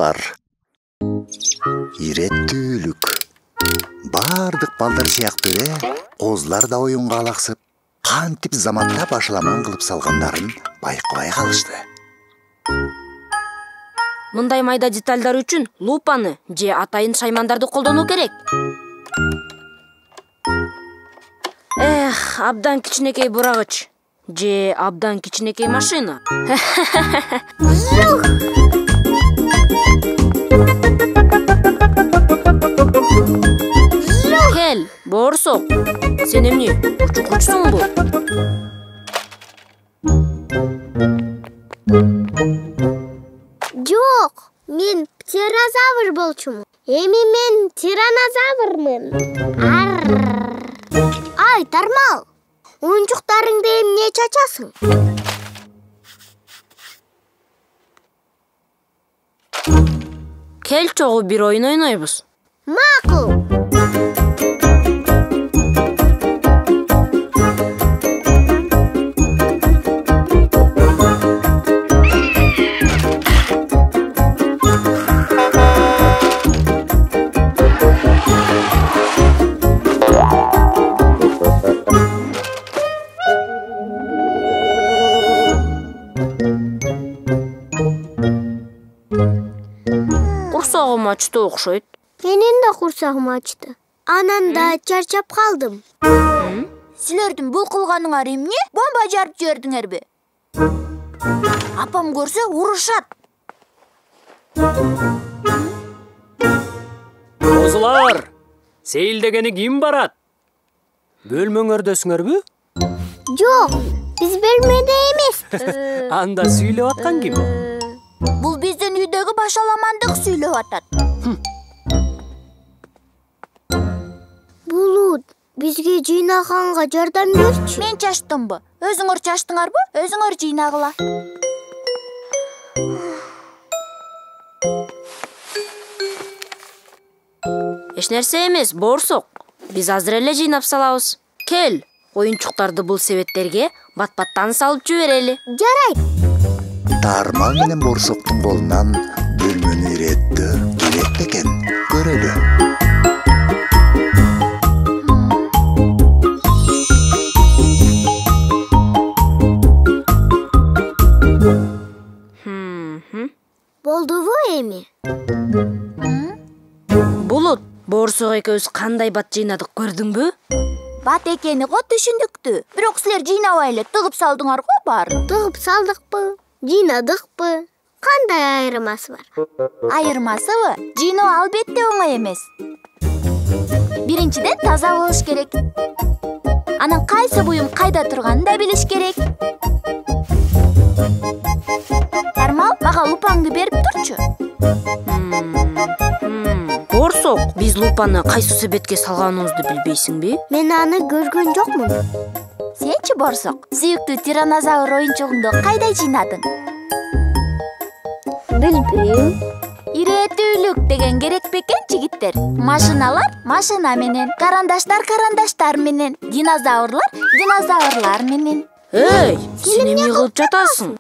Козулар. Иреттүүлүк. Бардык балдар сыяктуу эле козулар да оюнга алаксып, кантип заматта башаламан кылып салгандарын байкабай калышты. Мындай майда детальдар үчүн лупаны же атайын шаймандарды колдонуу керек. Абдан кичинекей бурагыч же абдан кичинекей машина. Кел, борсок. Сен эмне, учукучсуңбу? Жок, мен птерозавр болчумун. Эми мен тиранозаврмын. Ай, Тармал, оюнчуктарыңды эмне чачасың? Кел чогуу бир оюн ойнойбуз. Макул. Курсагым ачты окшойт. Менин да курсагым ачты. Анан да чарчап калдым. Силердин бул кылганыңар эмне? Бомба жарып жибердиңерби? Апам көрсө урушат. Козулар, сейилдегени ким барат? Бөлмөңөрдөсүңөрбү? Жок, биз бөлмөдө эмеспиз. Анда сүйлөп аткан ким? Бул биздин үйдөгү башаламандык сүйлөп атат. Булут, бизге жыйнаганга жардам берчи. Мен чачтымбы? Өзүңөр чачтыңарбы? Өзүңөр жыйнагыла. Эч нерсе эмес, борсок. Биз азыр эле жыйнап салабыз. Кел, оюнчуктарды бул себеттерге бат-баттан салып жиберели. Жарайт. Тармал менен борсоктун колунан бөлмөнү иреттөө келет экен. Көрөлү. Болдубу эми? Булут, борсок экөөбүз кандай бат жыйнадык көрдүңбү? Бат экени го түшүндүктү. Бирок силер жыйнабай эле тыгып салдыңар го баарын. Тыгып салдыкпы? Жыйнадыкпы? Кандай айырмасы бар? Айырмасыбы? Жыйноо албетте оңой эмес. Биринчиден таза болуш керек. Анан кайсы буюм кайда турганын да билиш керек. Тармал, мага лупаңды берип турчу. Борсок, биз лупаны кайсы себетке салганыбызды билбейсиңби? Мен аны көргөн жокмун. Сенчи борсок, сүйүктүү тиранозавр оюнчугуңду кайда жыйнадың? Билбейм. Иреттүүлүк деген керек бекен жигиттер. Машиналар машина менен, карандаштар менен, динозаврлар менен. Эй, сен эмне кылып жатасың?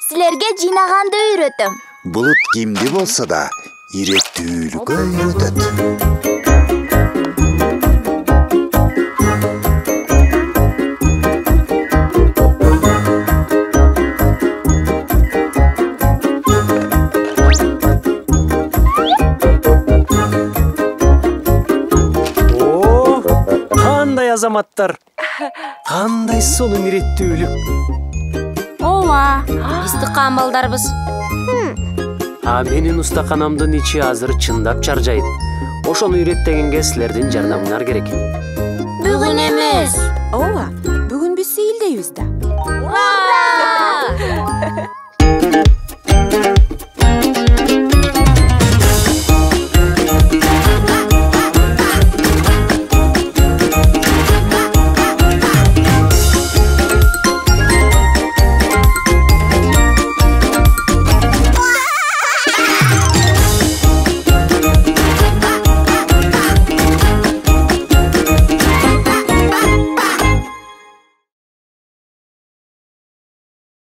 Силерге жыйнаганды үйрөтөм. Булут кимди болсо да иреттүүлүккө үйрөтөт. Кандай азаматтар? Кандай сонун иреттүүлүк? Ооба, биз тыккан балдарбыз. Менин устаканамдын ичи азыр чындап чаржайт. Ошону үйрөттөгөнгө силердин жардамыңар керек. Бүгүн эмес. Ооба, бүгүн биз сейилдейбиз да. Ура!